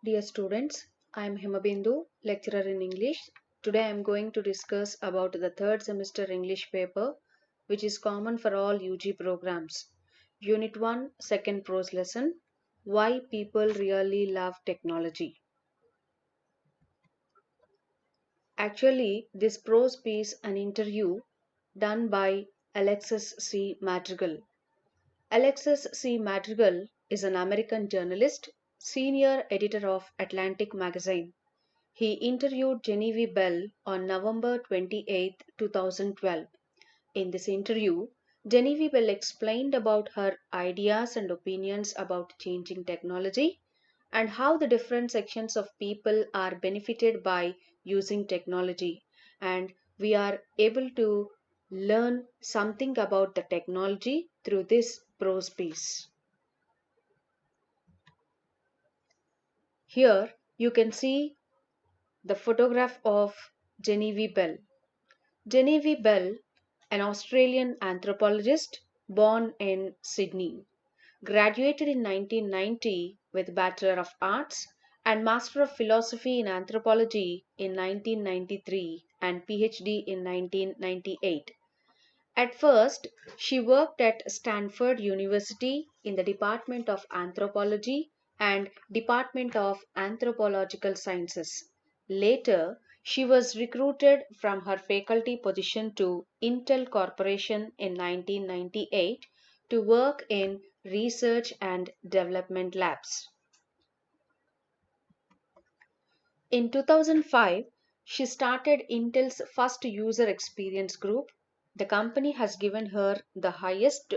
Dear students, I am Himabindu, lecturer in English. Today I am going to discuss about the third semester English paper, which is common for all UG programs. Unit 1, second prose lesson, Why People Really Love Technology. Actually, this prose piece an interview done by Alexis C. Madrigal. Alexis C. Madrigal is an American journalist, senior editor of Atlantic magazine. He interviewed Genevieve Bell on November 28, 2012. In this interview, Genevieve Bell explained about her ideas and opinions about changing technology and how the different sections of people are benefited by using technology. And we are able to learn something about the technology through this prose piece. Here you can see the photograph of Genevieve Bell. Genevieve Bell, an Australian anthropologist born in Sydney, graduated in 1990 with Bachelor of Arts and Master of Philosophy in Anthropology in 1993 and PhD in 1998. At first, she worked at Stanford University in the Department of Anthropology and Department of Anthropological Sciences. Later, she was recruited from her faculty position to Intel Corporation in 1998 to work in research and development labs. In 2005, she started Intel's first user experience group. The company has given her the highest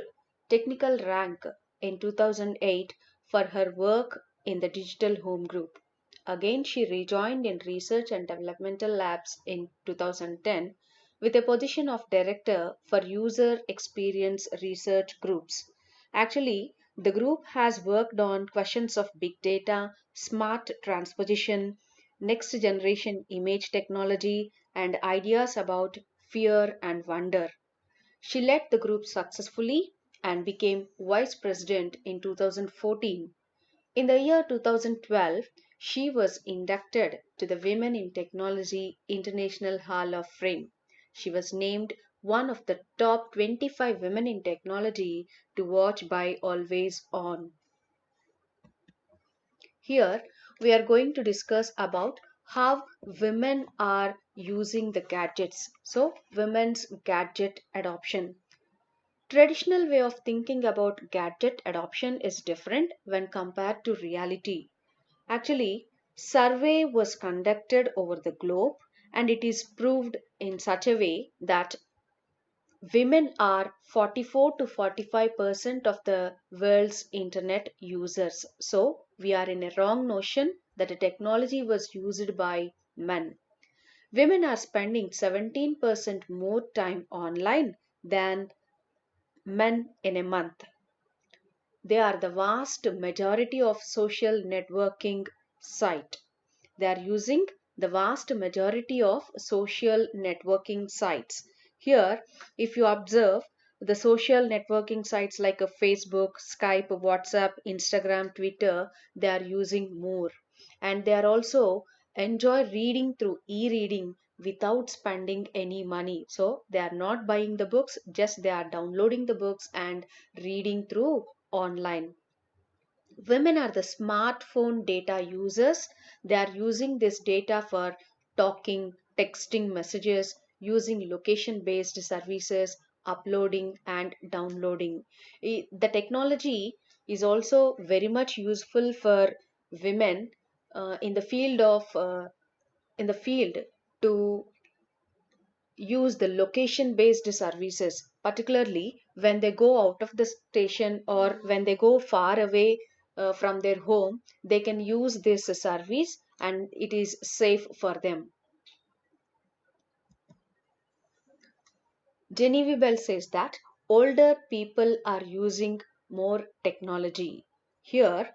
technical rank in 2008 for her work in the digital home group. Again, she rejoined in research and developmental labs in 2010 with a position of director for user experience research groups. Actually, the group has worked on questions of big data, smart transposition, next generation image technology, and ideas about fear and wonder. She led the group successfully and became vice president in 2014. In the year 2012, she was inducted to the Women in Technology International Hall of Fame. She was named one of the top 25 women in technology to watch by Always On. Here we are going to discuss about how women are using the gadgets. So, women's gadget adoption. Traditional way of thinking about gadget adoption is different when compared to reality. Actually, survey was conducted over the globe and it is proved in such a way that women are 44 to 45% of the world's internet users. So, we are in a wrong notion that the technology was used by men. Women are spending 17% more time online than men in a month. They are the vast majority of social networking site. They are using the vast majority of social networking sites. Here, if you observe the social networking sites like a Facebook, Skype, WhatsApp, Instagram, Twitter, they are using more. And they are also enjoy reading through e-reading without spending any money. So they are not buying the books, just they are downloading the books and reading through online. Women are the smartphone data users. They are using this data for talking, texting messages, using location based services, uploading and downloading. The technology is also very much useful for women in the field of in the field to use the location based services, particularly when they go out of the station or when they go far away from their home. They can use this service and it is safe for them. Genevieve Bell says that older people are using more technology. Here,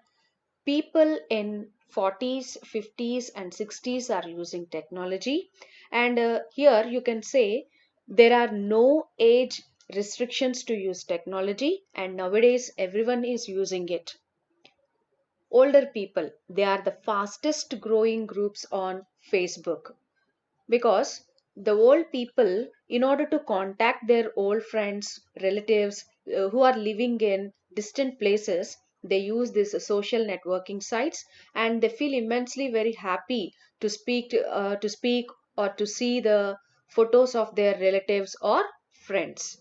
people in 40s, 50s, and 60s are using technology. And here you can say there are no age restrictions to use technology, and nowadays everyone is using it. Older people, they are the fastest growing groups on Facebook, because the old people, in order to contact their old friends, relatives who are living in distant places, they use these social networking sites, and they feel immensely very happy to speak or to see the photos of their relatives or friends.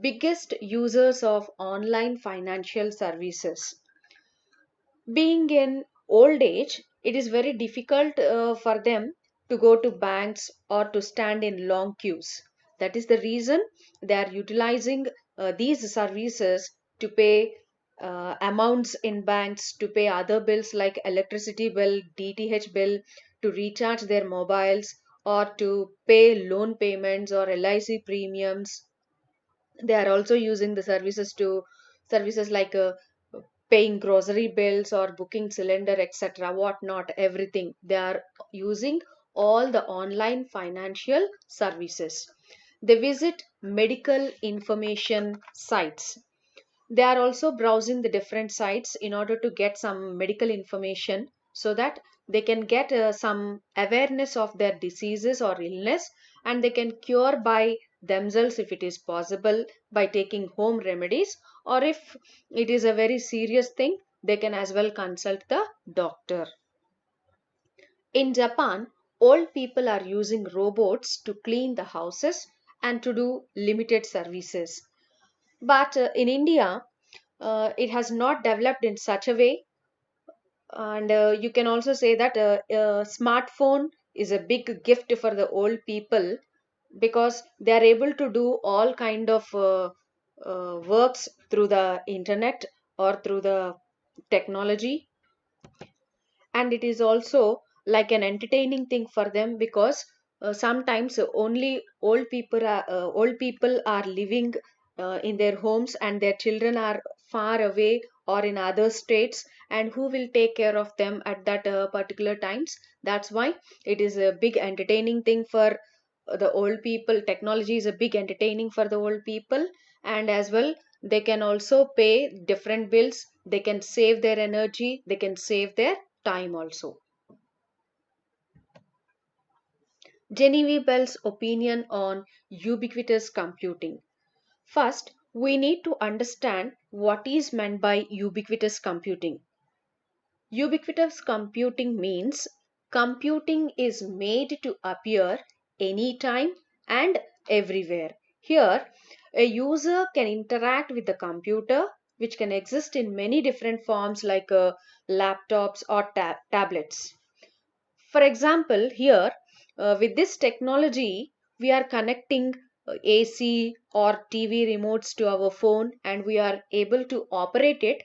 Biggest users of online financial services, being in old age, it is very difficult for them to go to banks or to stand in long queues. That is the reason they are utilizing these services to pay amounts in banks, to pay other bills like electricity bill, DTH bill, to recharge their mobiles, or to pay loan payments or LIC premiums. They are also using the services like paying grocery bills or booking cylinder, etc., what not, everything they are using, all the online financial services. They visit medical information sites. They are also browsing the different sites in order to get some medical information, so that they can get some awareness of their diseases or illness, and they can cure by themselves if it is possible, by taking home remedies, or if it is a very serious thing, they can as well consult the doctor. In Japan, old people are using robots to clean the houses and to do limited services. But in India, it has not developed in such a way. And you can also say that a smartphone is a big gift for the old people, because they are able to do all kind of works through the internet or through the technology. And it is also like an entertaining thing for them, because sometimes only old people are living in their homes, and their children are far away or in other states, and who will take care of them at that particular times. That's why it is a big entertaining thing for the old people. Technology is a big entertaining for the old people. And as well, they can also pay different bills, they can save their energy, they can save their time also. Genevieve Bell's opinion on ubiquitous computing. First, we need to understand what is meant by ubiquitous computing. Ubiquitous computing means computing is made to appear anytime and everywhere. Here, a user can interact with the computer, which can exist in many different forms like laptops or tablets. For example, here with this technology, we are connecting AC or TV remotes to our phone, and we are able to operate it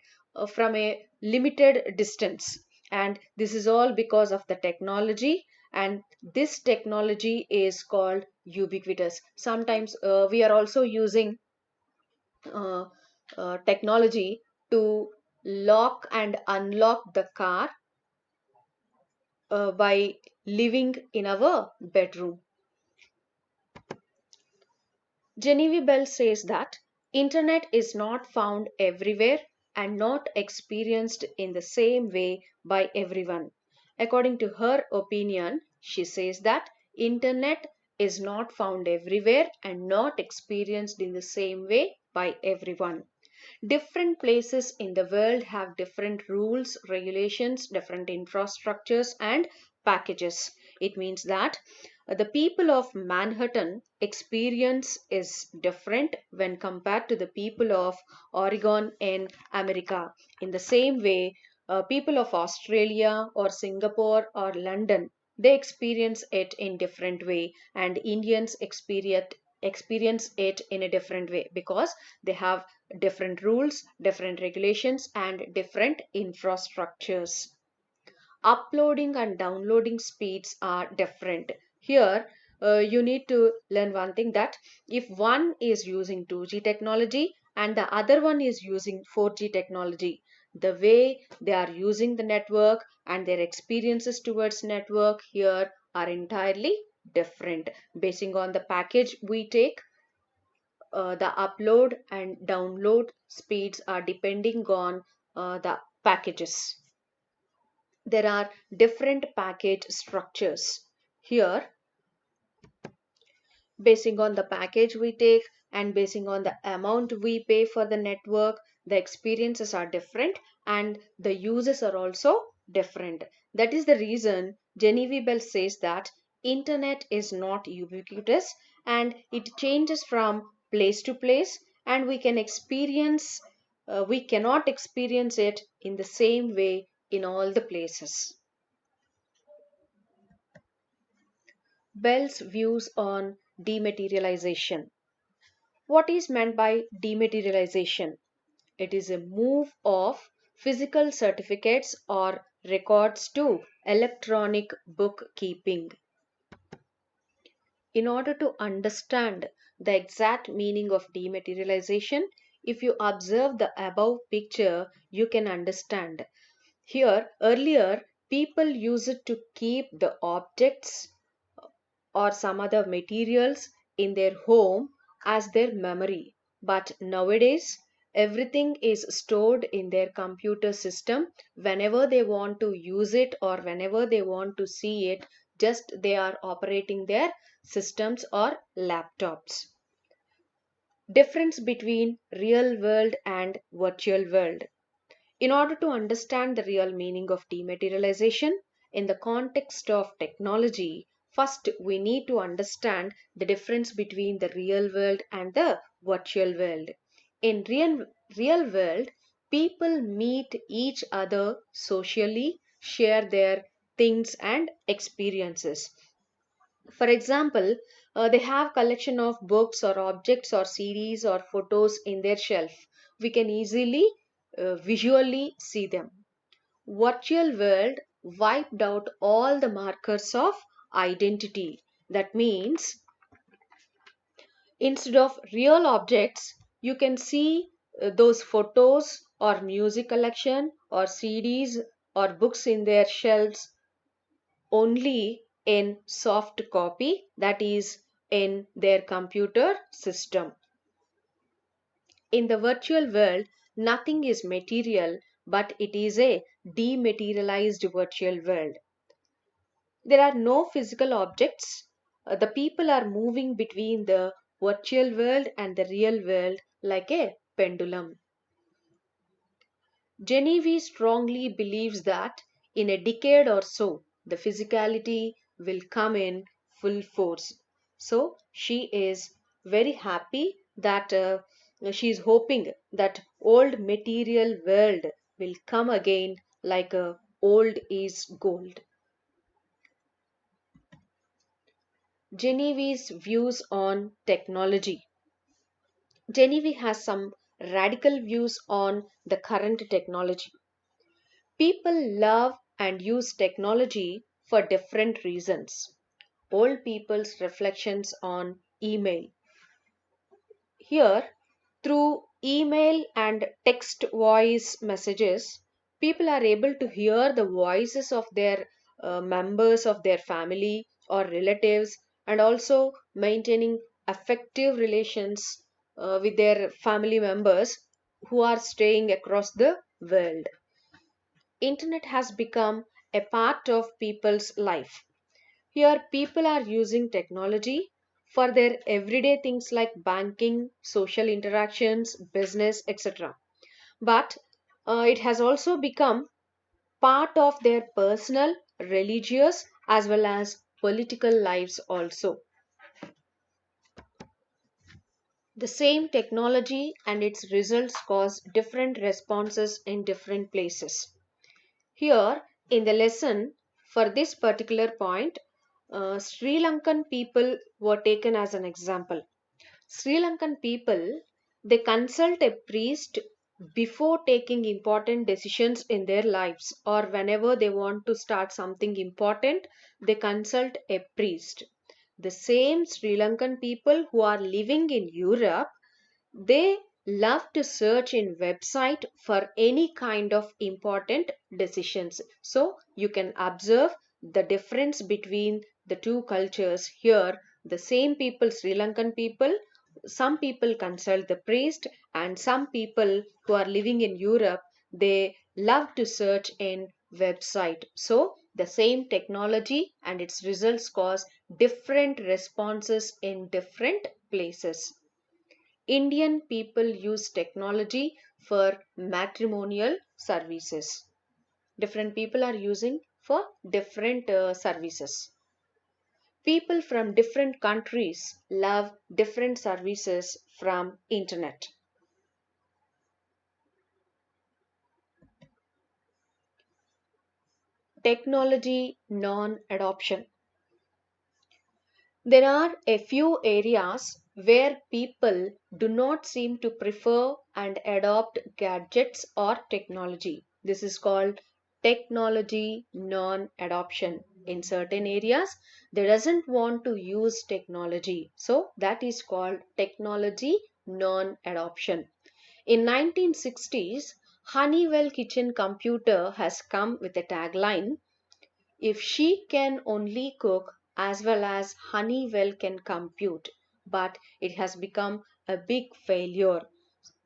from a limited distance. And this is all because of the technology, and this technology is called ubiquitous. Sometimes we are also using uh, technology to lock and unlock the car by living in our bedroom. Genevieve Bell says that internet is not found everywhere and not experienced in the same way by everyone. According to her opinion, she says that internet is not found everywhere and not experienced in the same way by everyone. Different places in the world have different rules, regulations, different infrastructures, and packages. It means that the people of Manhattan experience is different when compared to the people of Oregon in America. In the same way, people of Australia or Singapore or London, they experience it in different way, and Indians experience it in a different way, because they have different rules, different regulations, and different infrastructures. Uploading and downloading speeds are different. Here, you need to learn one thing, that if one is using 2G technology and the other one is using 4G technology, the way they are using the network and their experiences towards network here are entirely different. Basing on the package we take, the upload and download speeds are depending on the packages. there are different package structures. Here, basing on the package we take and basing on the amount we pay for the network, the experiences are different and the uses are also different. That is the reason Genevieve Bell says that internet is not ubiquitous and it changes from place to place, and we cannot experience it in the same way in all the places. Bell's views on dematerialization. What is meant by dematerialization? It is a move of physical certificates or records to electronic bookkeeping. In order to understand the exact meaning of dematerialization, if you observe the above picture, you can understand. Here, earlier, people used it to keep the objects or some other materials in their home as their memory. But nowadays, everything is stored in their computer system. Whenever they want to use it or whenever they want to see it, just they are operating their systems or laptops. Difference between real world and virtual world. In order to understand the real meaning of dematerialization in the context of technology, first we need to understand the difference between the real world and the virtual world. In real world, people meet each other socially, share their things and experiences. For example, they have collection of books or objects or CDs or photos in their shelf. We can easily visually see them. Virtual world wiped out all the markers of identity. That means instead of real objects, you can see those photos or music collection or CDs or books in their shelves only in soft copy, that is in their computer system. In the virtual world, nothing is material, but it is a dematerialized virtual world. There are no physical objects. The people are moving between the virtual world and the real world like a pendulum. Genevieve strongly believes that in a decade or so, the physicality will come in full force. So she is very happy that she is hoping that old material world will come again like old is gold. Genevieve's views on technology. Genevieve has some radical views on the current technology. People love and use technology for different reasons. Old people's reflections on email. Here, through email and text voice messages, people are able to hear the voices of their members of their family or relatives, and also maintaining effective relations with their family members who are staying across the world. Internet has become a part of people's life. Here, people are using technology for their everyday things like banking, social interactions, business, etc. But it has also become part of their personal, religious, as well as political lives also. The same technology and its results cause different responses in different places. Here, in the lesson, for this particular point, Sri Lankan people were taken as an example. Sri Lankan people, they consult a priest before taking important decisions in their lives, or whenever they want to start something important, they consult a priest. The same Sri Lankan people who are living in Europe, they love to search in website for any kind of important decisions. So you can observe the difference between the two cultures. Here, the same people, Sri Lankan people, some people consult the priest, and some people who are living in Europe, they love to search in website. So the same technology and its results cause different responses in different places. Indian people use technology for matrimonial services. Different people are using for different services. People from different countries love different services from internet. Technology non-adoption. There are a few areas where people do not seem to prefer and adopt gadgets or technology. This is called technology non adoption. In certain areas, they doesn't want to use technology. So that is called technology non adoption. In 1960s, Honeywell kitchen computer has come with a tagline: if she can only cook as well as Honeywell can compute. But it has become a big failure.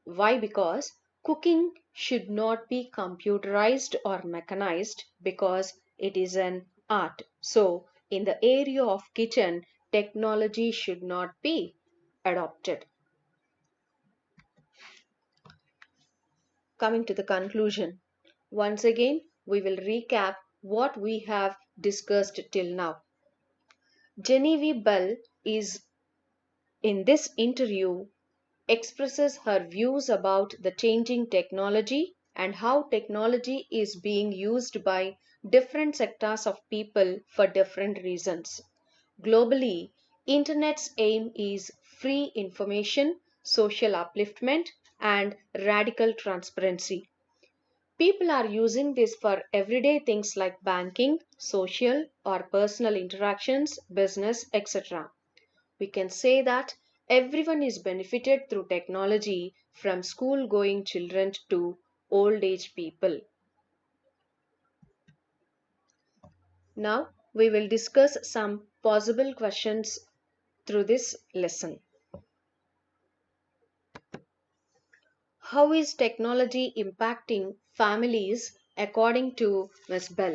Why? Because cooking should not be computerized or mechanized because it is an art. So, in the area of kitchen, technology should not be adopted. Coming to the conclusion, once again, we will recap what we have discussed till now. Genevieve Bell is in this interview expresses her views about the changing technology and how technology is being used by different sectors of people for different reasons. Globally, internet's aim is free information, social upliftment and radical transparency. People are using this for everyday things like banking, social or personal interactions, business, etc. We can say that everyone is benefited through technology from school going children to old age people. Now we will discuss some possible questions through this lesson. How is technology impacting families according to Ms. Bell?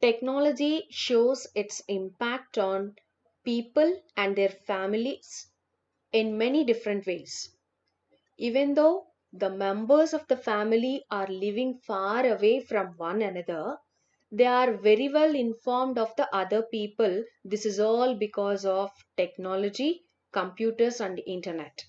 Technology shows its impact on people and their families in many different ways. Even though the members of the family are living far away from one another, they are very well informed of the other people. This is all because of technology, computers, and internet.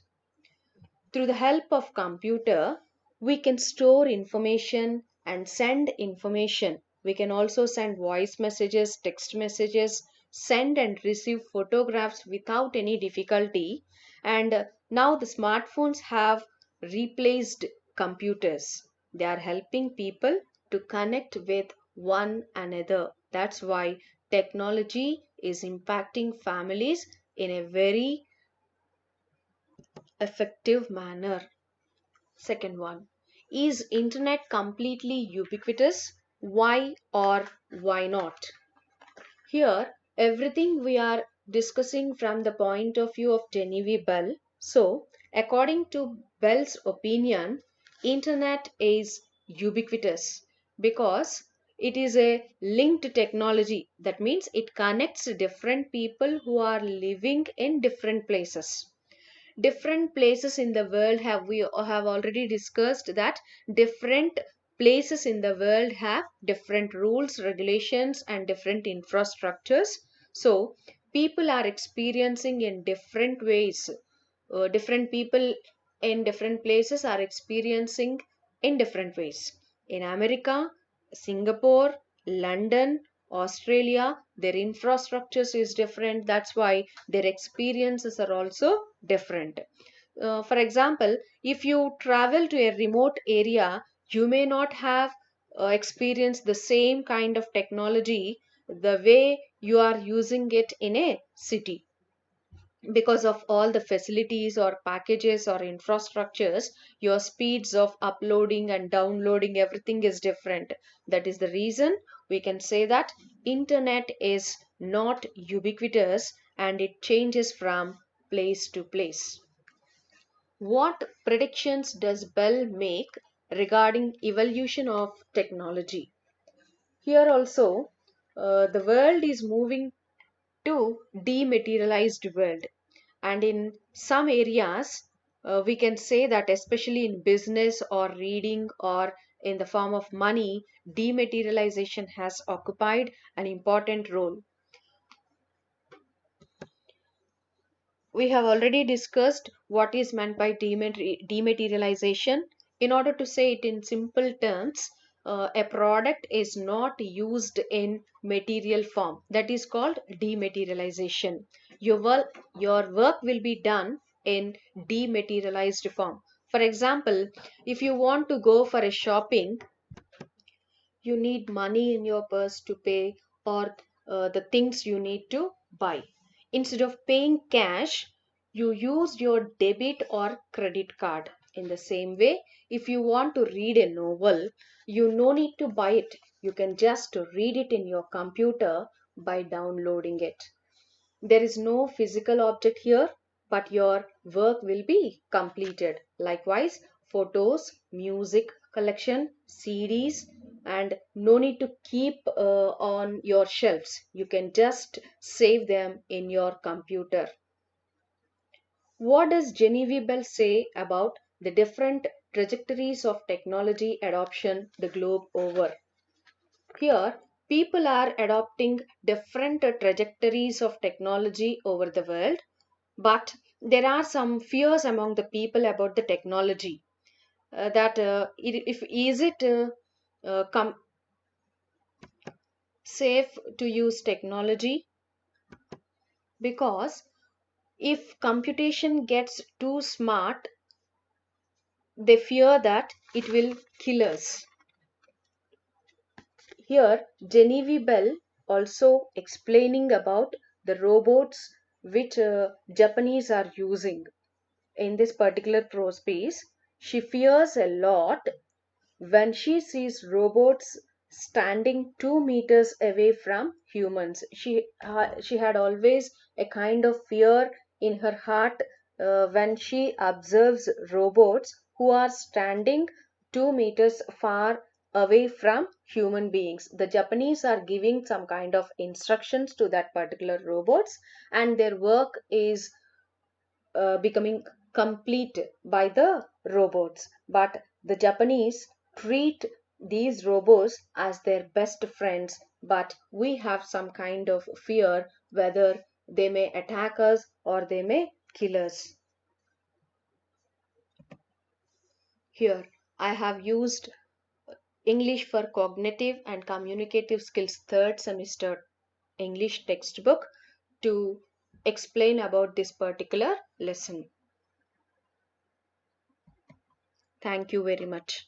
Through the help of computer, we can store information and send information. We can also send voice messages, text messages, send and receive photographs without any difficulty. And now the smartphones have replaced computers. They are helping people to connect with one another. That's why technology is impacting families in a very effective manner. Second one, is internet completely ubiquitous? Why or why not? Here, everything we are discussing from the point of view of Genevieve Bell. So, according to Bell's opinion, internet is ubiquitous because it is a linked technology. That means it connects different people who are living in different places. Different places in the world have already discussed that different places in the world have different rules, regulations and different infrastructures. So people are experiencing in different ways. Different people in different places are experiencing in different ways. In America, Singapore, London, Australia, their infrastructures is different. That's why their experiences are also different. For example, if you travel to a remote area, you may not have experienced the same kind of technology the way you are using it in a city. Because of all the facilities or packages or infrastructures, your speeds of uploading and downloading everything is different. That is the reason we can say that internet is not ubiquitous and it changes from place to place. What predictions does Bell make regarding evolution of technology. Here also, the world is moving to dematerialized world, and in some areas we can say that especially in business or reading or in the form of money, dematerialization has occupied an important role. We have already discussed what is meant by dematerialization. In order to say it in simple terms, a product is not used in material form. That is called dematerialization. Your work will be done in dematerialized form. For example, if you want to go for a shopping, you need money in your purse to pay, or the things you need to buy. Instead of paying cash, you use your debit or credit card. In the same way, if you want to read a novel, you no need to buy it. You can just read it in your computer by downloading it. There is no physical object here, but your work will be completed. Likewise, photos, music collection, CDs, and no need to keep on your shelves. You can just save them in your computer. What does Genevieve Bell say about the different trajectories of technology adoption the globe over? Here, people are adopting different trajectories of technology over the world, but there are some fears among the people about the technology. That if is it safe to use technology, because if computation gets too smart, they fear that it will kill us. Here, Genevieve Bell also explaining about the robots which Japanese are using in this particular prose piece. She fears a lot when she sees robots standing 2 meters away from humans. She had always a kind of fear in her heart when she observes robots who are standing 2 meters far away from human beings. The Japanese are giving some kind of instructions to that particular robots, and their work is becoming complete by the robots. But the Japanese treat these robots as their best friends, but we have some kind of fear whether they may attack us or they may kill us. Here, I have used English for Cognitive and Communicative Skills third semester English textbook to explain about this particular lesson. Thank you very much.